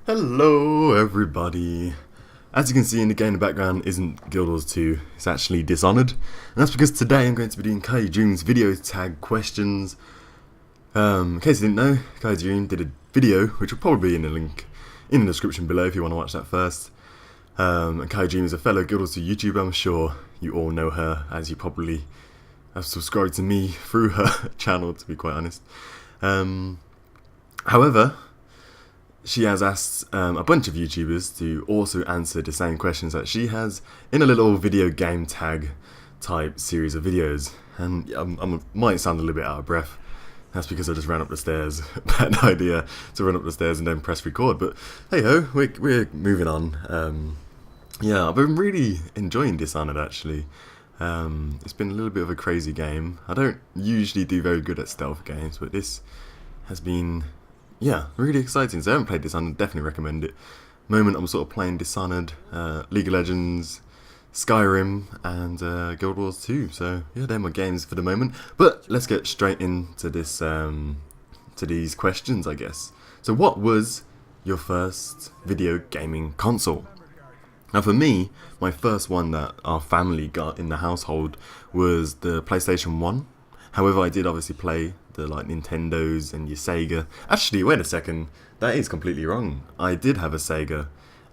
Hello everybody. As you can see in the game in the background isn't Guild Wars 2, it's actually Dishonored. And that's because today I'm going to be doing Kai Dream's video tag questions. In case you didn't know, Kai Dream did a video, which will probably be in the link in the description below if you want to watch that first. And Kai Dream is a fellow Guild Wars 2 YouTuber. I'm sure you all know her, as you probably have subscribed to me through her channel, to be quite honest. However, she has asked a bunch of YouTubers to also answer the same questions that she has in a little video game tag type series of videos. And I might sound a little bit out of breath. That's because I just ran up the stairs. Bad idea to run up the stairs and then press record. But hey ho, we're moving on. Yeah, I've been really enjoying Dishonored actually. It's been a little bit of a crazy game. I don't usually do very good at stealth games, but this has been, yeah, really exciting. So I haven't played Dishonored, definitely recommend it. Moment I'm sort of playing Dishonored, League of Legends, Skyrim, and Guild Wars 2. So yeah, they're my games for the moment. But let's get straight into this, to these questions, I guess. So what was your first video gaming console? Now for me, my first one that our family got in the household was the PlayStation 1. However, I did obviously play the like Nintendos and your Sega. Actually, wait a second, that is completely wrong. I did have a Sega,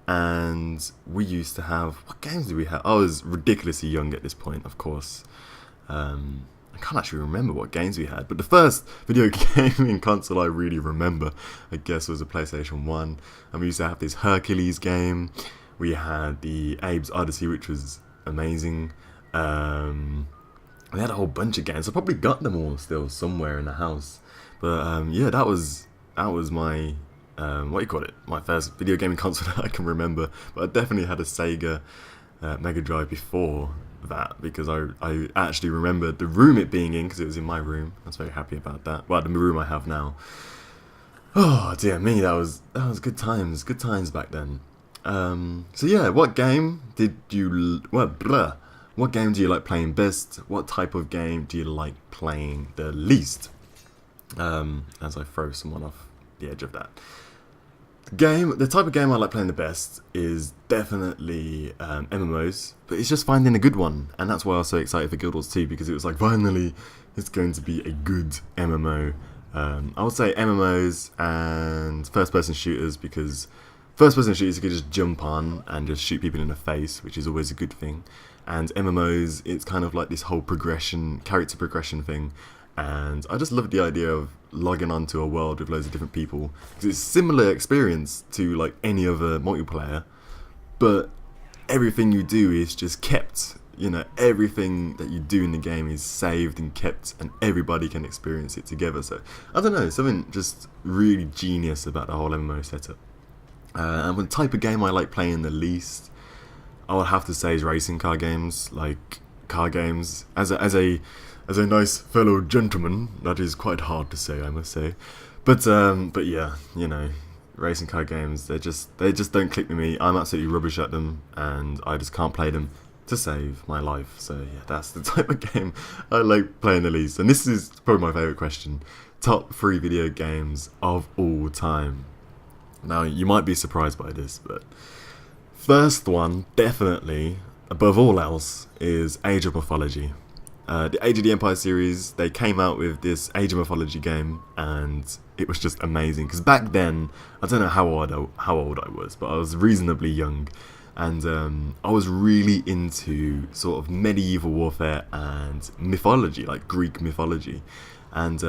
and we used to have, what games did we have? I was ridiculously young at this point, of course. I can't actually remember what games we had, but the first video gaming console I really remember, I guess, was a PlayStation 1. And we used to have this Hercules game. We had the Abe's Odyssey, which was amazing. We had a whole bunch of games. I probably got them all still somewhere in the house. But yeah, that was my what do you call it? My first video gaming console that I can remember. But I definitely had a Sega Mega Drive before that, because I actually remember the room it being in, because it was in my room. I was very happy about that. Well, the room I have now. Oh dear me, that was good times back then. So yeah, what game did you what game do you like playing best? What type of game do you like playing the least? As I throw someone off the edge of that. The type of game I like playing the best is definitely MMOs, but it's just finding a good one, and that's why I was so excited for Guild Wars 2, because it was like, finally, it's going to be a good MMO. I would say MMOs and first-person shooters, because first-person shooters you can just jump on and just shoot people in the face, which is always a good thing. And MMOs, it's kind of like this whole character progression thing. And I just love the idea of logging onto a world with loads of different people, because it's a similar experience to like any other multiplayer, but everything you do is just kept. You know, everything that you do in the game is saved and kept, and everybody can experience it together. So I don't know, something just really genius about the whole MMO setup. And the type of game I like playing the least, I would have to say, is racing car games. Like car games, as a nice fellow gentleman, that is quite hard to say, I must say. But yeah, you know, racing car games, they just don't click with me. I'm absolutely rubbish at them, and I just can't play them to save my life. So yeah, that's the type of game I like playing the least. And this is probably my favourite question: top 3 video games of all time. Now you might be surprised by this, but first one, definitely above all else, is Age of Mythology. The Age of the Empire series, they came out with this Age of Mythology game, and it was just amazing. Because back then, I don't know how old I was, but I was reasonably young, and I was really into sort of medieval warfare and mythology, like Greek mythology. And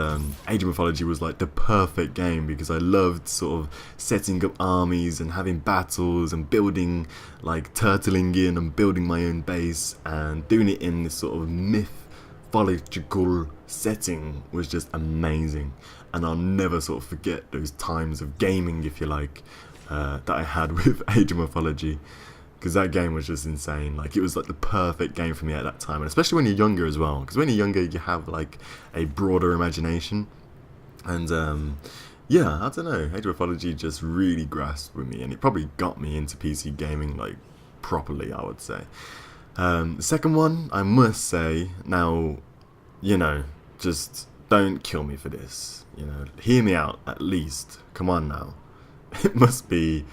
Age of Mythology was like the perfect game, because I loved sort of setting up armies and having battles and building, like turtling in and building my own base and doing it in this sort of mythological setting was just amazing. And I'll never sort of forget those times of gaming, if you like, that I had with Age of Mythology. Because that game was just insane. Like, it was like the perfect game for me at that time, and especially when you're younger as well. Because when you're younger, you have like a broader imagination, and yeah, I don't know. Age of Mythology just really grasped with me, and it probably got me into PC gaming like properly, I would say. The second one, I must say, now, you know, just don't kill me for this. You know, hear me out at least. Come on now. it must be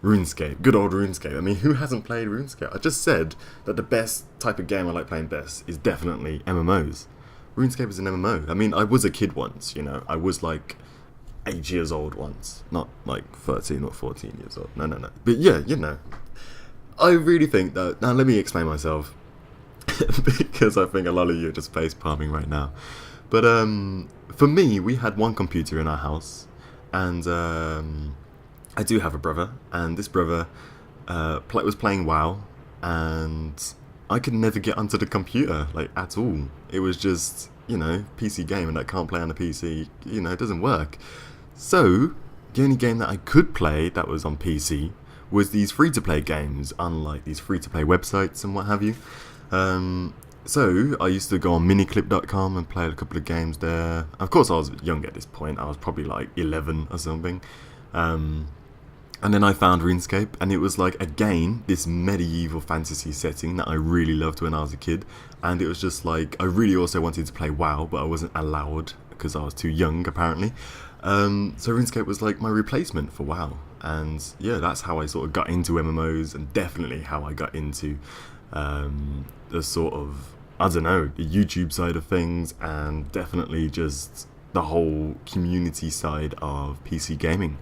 RuneScape. Good old RuneScape. I mean, who hasn't played RuneScape? I just said that the best type of game I like playing best is definitely MMOs. RuneScape is an MMO. I mean, I was a kid once, you know. I was like 8 years old once. Not like 13 or 14 years old. No. But yeah, you know. I really think that... Now, let me explain myself. Because I think a lot of you are just face palming right now. But for me, we had one computer in our house. And I do have a brother. And this brother was playing WoW. And I could never get onto the computer, like, at all. It was just, you know, PC game, and I can't play on the PC. You know, it doesn't work. So, the only game that I could play that was on PC was these free-to-play games, unlike these free-to-play websites and what have you. So, I used to go on miniclip.com and play a couple of games there. Of course, I was young at this point. I was probably like 11 or something. And then I found RuneScape, and it was like, again, this medieval fantasy setting that I really loved when I was a kid. And it was just like, I really also wanted to play WoW, but I wasn't allowed because I was too young, apparently. So RuneScape was like my replacement for WoW. And yeah, that's how I sort of got into MMOs, and definitely how I got into the sort of, I don't know, the YouTube side of things, and definitely just the whole community side of PC gaming.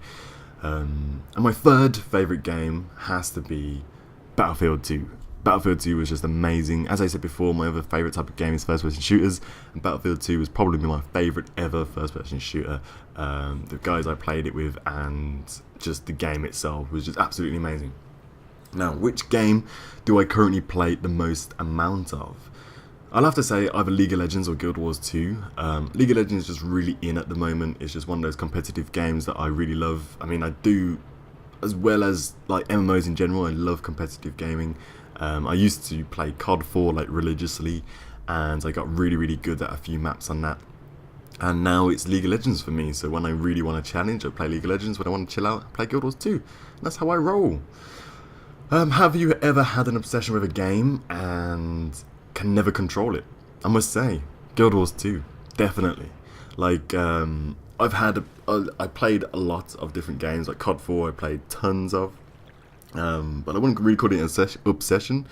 And my third favourite game has to be Battlefield 2. Battlefield 2 was just amazing. As I said before, my other favourite type of game is first-person shooters, and Battlefield 2 was probably my favourite ever first-person shooter. The guys I played it with and just the game itself was just absolutely amazing. Now, which game do I currently play the most amount of? I'll have to say either League of Legends or Guild Wars 2. League of Legends is just really in at the moment. It's just one of those competitive games that I really love. I mean, I do, as well as like MMOs in general, I love competitive gaming. I used to play COD 4 like religiously, and I got really good at a few maps on that. And now it's League of Legends for me. So when I really want to challenge, I play League of Legends. When I want to chill out, I play Guild Wars 2. And that's how I roll. Have you ever had an obsession with a game and can never control it? I must say, Guild Wars 2, definitely. Like, I played a lot of different games, like COD 4 I played tons of, but I wouldn't really call it an obsession.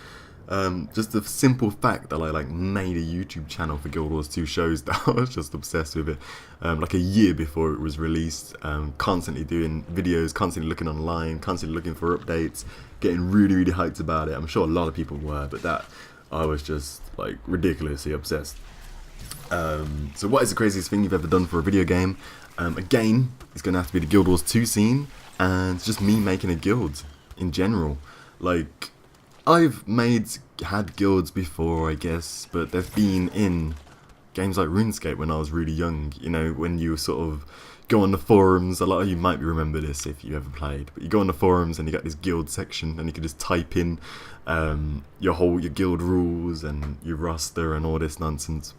Just the simple fact that I like made a YouTube channel for Guild Wars 2 shows that I was just obsessed with it. Like a year before it was released, constantly doing videos, constantly looking online, constantly looking for updates, getting really hyped about it. I'm sure a lot of people were, but that I was just like ridiculously obsessed. So what is the craziest thing you've ever done for a video game? Again, it's going to have to be the Guild Wars 2 scene, and just me making a guild in general. Like, I've had guilds before, I guess, but they've been in games like RuneScape when I was really young. You know, when you sort of go on the forums, a lot of you might remember this if you ever played, but you go on the forums and you got this guild section, and you can just type in your guild rules and your roster and all this nonsense.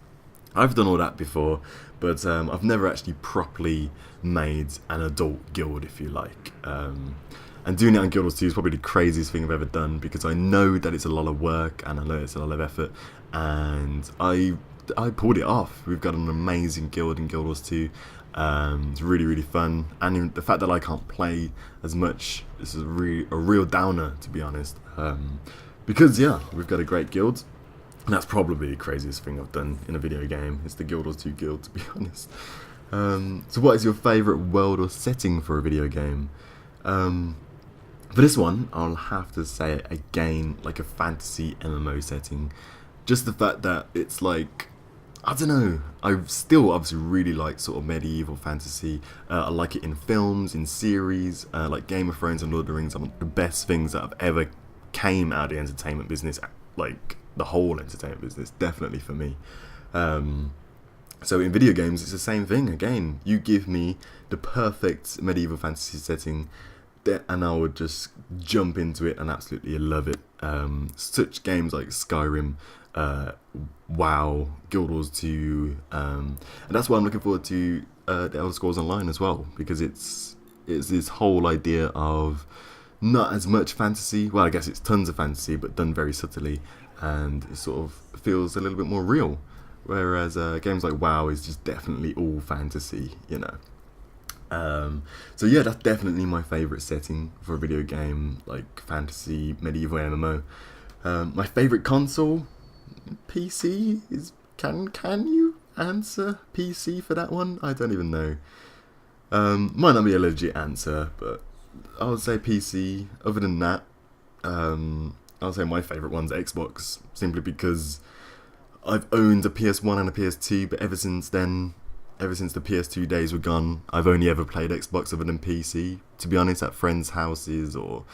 I've done all that before, but I've never actually properly made an adult guild, if you like. And doing it on Guild Wars 2 is probably the craziest thing I've ever done, because I know that it's a lot of work and I know it's a lot of effort, and I pulled it off. We've got an amazing guild in Guild Wars 2. It's really fun, and the fact that I can't play as much is a real downer, to be honest. Because yeah, we've got a great guild, and that's probably the craziest thing I've done in a video game. It's the Guild Wars 2 guild, to be honest. So what is your favourite world or setting for a video game? For this one, I'll have to say it again, like a fantasy MMO setting. Just the fact that it's like, I don't know, I still obviously really like sort of medieval fantasy. I like it in films, in series, like Game of Thrones and Lord of the Rings are the best things that have ever came out of the entertainment business, like the whole entertainment business, definitely for me. So in video games, it's the same thing. Again, you give me the perfect medieval fantasy setting, and I would just jump into it and absolutely love it. Such games like Skyrim, WoW, Guild Wars 2, and that's why I'm looking forward to the Elder Scrolls Online as well, because it's this whole idea of not as much fantasy. Well, I guess it's tons of fantasy, but done very subtly, and it sort of feels a little bit more real. Whereas games like WoW is just definitely all fantasy, you know. So yeah, that's definitely my favourite setting for a video game, like fantasy, medieval MMO. My favourite console, PC is. Can you answer PC for that one? I don't even know. Might not be a legit answer, but I would say PC. Other than that, I would say my favourite one's Xbox, simply because I've owned a PS1 and a PS2, but ever since then, ever since the PS2 days were gone, I've only ever played Xbox other than PC. To be honest, at friends' houses or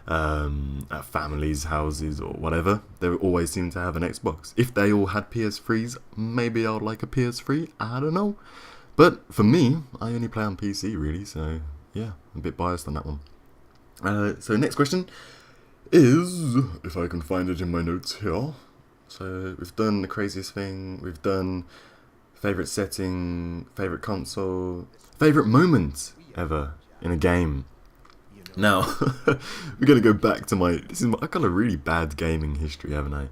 at families' houses or whatever, they always seem to have an Xbox. If they all had PS3s, maybe I'd like a PS3. I don't know. But for me, I only play on PC really, so yeah, I'm a bit biased on that one. So next question is, if I can find it in my notes here. So we've done the craziest thing, we've done favourite setting, favourite console, favourite moment ever in a game. Now, we're going to go back to I've got a really bad gaming history, haven't I?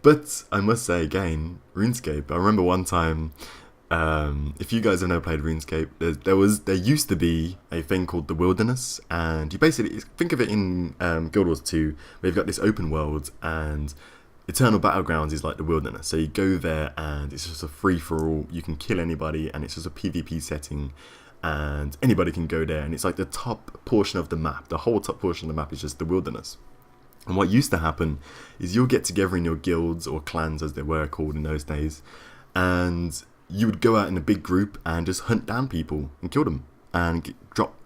But I must say again, RuneScape. I remember one time, if you guys have never played RuneScape, there used to be a thing called the Wilderness, and you basically think of it in Guild Wars 2, where you've got this open world, and Eternal Battlegrounds is like the Wilderness. So you go there, and it's just a free for all. You can kill anybody, and it's just a PvP setting, and anybody can go there, and it's like the top portion of the map. The whole top portion of the map is just the Wilderness. And what used to happen is you'll get together in your guilds or clans, as they were called in those days, and you would go out in a big group and just hunt down people and kill them and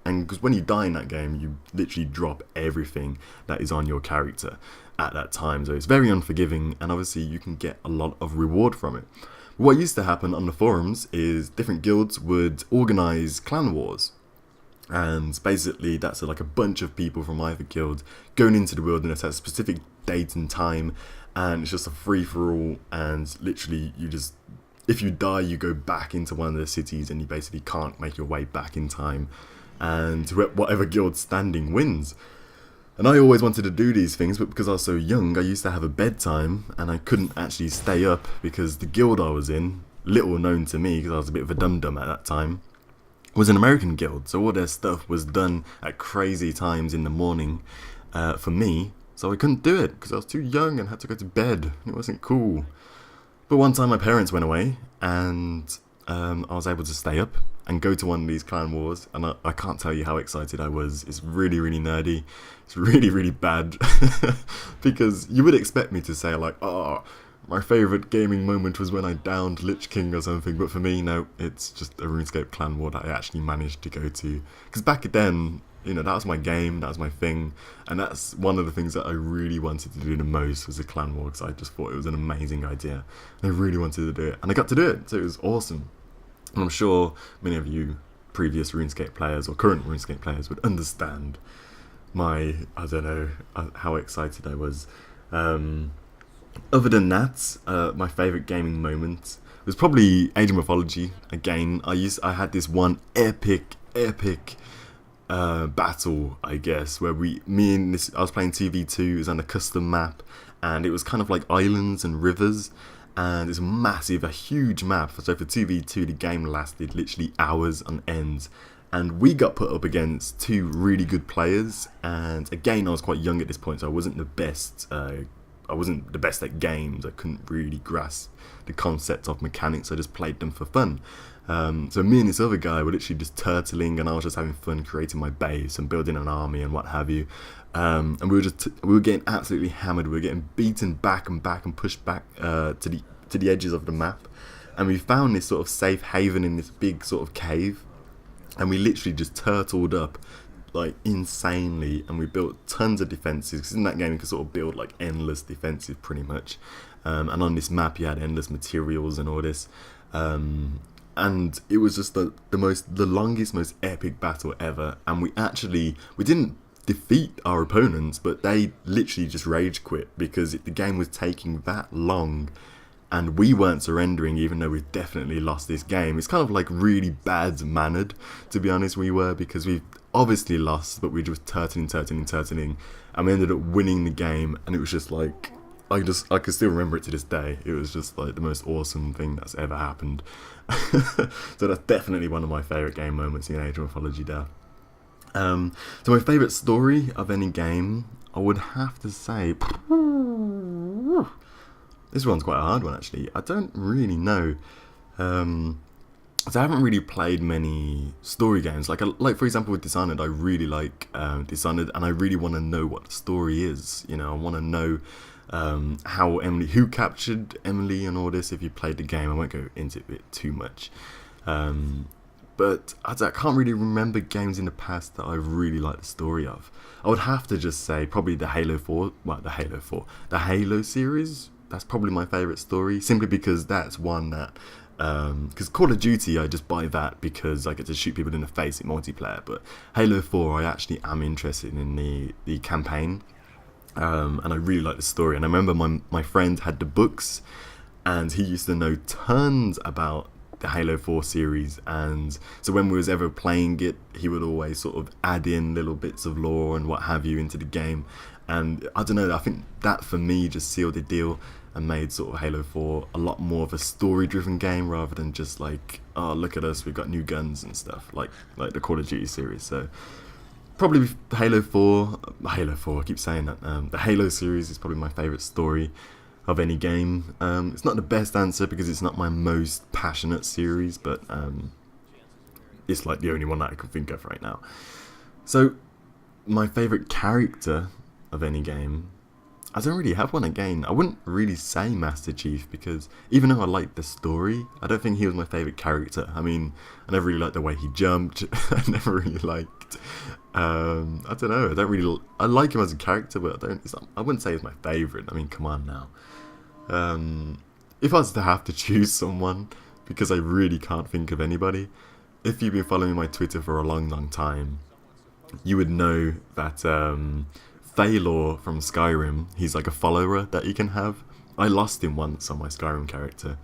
because when you die in that game, you literally drop everything that is on your character at that time. So it's very unforgiving, and obviously you can get a lot of reward from it. What used to happen on the forums is different guilds would organize clan wars. And basically that's like a bunch of people from either guild going into the wilderness at a specific date and time, and it's just a free-for-all, and literally if you die, you go back into one of the cities and you basically can't make your way back in time, and whatever guild's standing wins. And I always wanted to do these things, but because I was so young, I used to have a bedtime and I couldn't actually stay up, because the guild I was in, little known to me because I was a bit of a dum-dum at that time, was an American guild, so all their stuff was done at crazy times in the morning for me, so I couldn't do it because I was too young and had to go to bed. It wasn't cool. But one time my parents went away, and I was able to stay up and go to one of these clan wars, and I can't tell you how excited I was. It's really, really nerdy. It's really, really bad. Because you would expect me to say like, oh, my favourite gaming moment was when I downed Lich King or something, but for me, no, it's just a RuneScape clan war that I actually managed to go to. Because back then, that was my game, that was my thing, and that's one of the things that I really wanted to do the most, was a clan war, because I just thought it was an amazing idea. I really wanted to do it, and I got to do it, so it was awesome. And I'm sure many of you previous RuneScape players or current RuneScape players would understand how excited I was. Other than that, my favourite gaming moment was probably Age of Mythology. Again, I had this one epic battle, I guess, where I was playing 2v2, it was on a custom map, and it was kind of like islands and rivers, and it's a huge map. So for 2v2, the game lasted literally hours on end, and we got put up against two really good players, and again, I was quite young at this point, so I wasn't the best at games. I couldn't really grasp the concept of mechanics. I just played them for fun. So me and this other guy were literally just turtling, and I was just having fun creating my base and building an army and what have you. And we were getting absolutely hammered. We were getting beaten back and pushed back to the edges of the map. And we found this sort of safe haven in this big sort of cave, and we literally just turtled up like insanely, and we built tons of defenses, because in that game you could sort of build like endless defenses pretty much, and on this map you had endless materials and all this, and it was just the longest, most epic battle ever. And we didn't defeat our opponents, but they literally just rage quit because the game was taking that long, and we weren't surrendering even though we definitely lost this game. It's kind of like really bad mannered, to be honest, we were, because we obviously lost, but we just turtling, and we ended up winning the game, and it was just like I can still remember it to this day. It was just like the most awesome thing that's ever happened. So that's definitely one of my favourite game moments in Age of Mythology there. So my favourite story of any game, I would have to say, this one's quite a hard one actually. I don't really know. So I haven't really played many story games. Like for example with Dishonored, I really like Dishonored, and I really want to know what the story is. You know, I want to know who captured Emily and all this. If you played the game, I won't go into it too much. But I can't really remember games in the past that I really liked the story of. I would have to just say probably the Halo series. That's probably my favourite story, simply because that's one that, because Call of Duty, I just buy that because I get to shoot people in the face in multiplayer. But Halo 4, I actually am interested in the campaign, and I really like the story. And I remember my friend had the books, and he used to know tons about the Halo 4 series, and so when we was ever playing it, he would always sort of add in little bits of lore and what have you into the game. And I don't know, I think that for me just sealed the deal and made sort of Halo 4 a lot more of a story driven game rather than just like, oh look at us, we've got new guns and stuff like the Call of Duty series. So probably Halo 4, I keep saying that. The Halo series is probably my favourite story of any game. It's not the best answer because it's not my most passionate series, but it's like the only one that I can think of right now. So my favourite character of any game, I don't really have one again. I wouldn't really say Master Chief because even though I liked the story, I don't think he was my favourite character. I mean, I never really liked the way he jumped. I never really liked, I don't know, I like him as a character, but I wouldn't say he's my favourite. I mean, come on now. If I was to have to choose someone, because I really can't think of anybody, if you've been following my Twitter for a long time, you would know that Thalor from Skyrim, he's like a follower that you can have. I lost him once on my Skyrim character,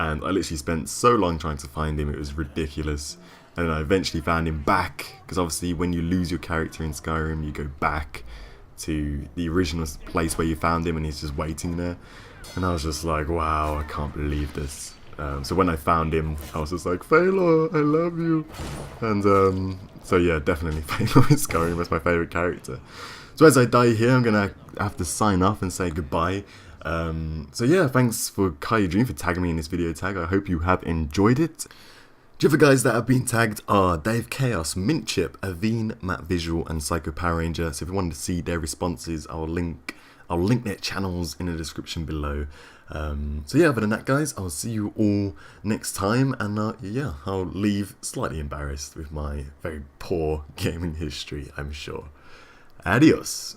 and I literally spent so long trying to find him, it was ridiculous. And then I eventually found him back, because obviously when you lose your character in Skyrim, you go back to the original place where you found him, and he's just waiting there. And I was just like, wow, I can't believe this. So when I found him, I was just like, Phalor, I love you. And so yeah, definitely Phalor in Skyrim was my favourite character. So as I die here, I'm going to have to sign off and say goodbye. So yeah, thanks for Kai Dream for tagging me in this video tag. I hope you have enjoyed it. The other guys that have been tagged are Dave Chaos, Mintchip, Aveen, Matt Visual, and Psycho Power Ranger. So if you wanted to see their responses, I'll link their channels in the description below. So yeah, other than that guys, I'll see you all next time, and yeah, I'll leave slightly embarrassed with my very poor gaming history, I'm sure. Adios.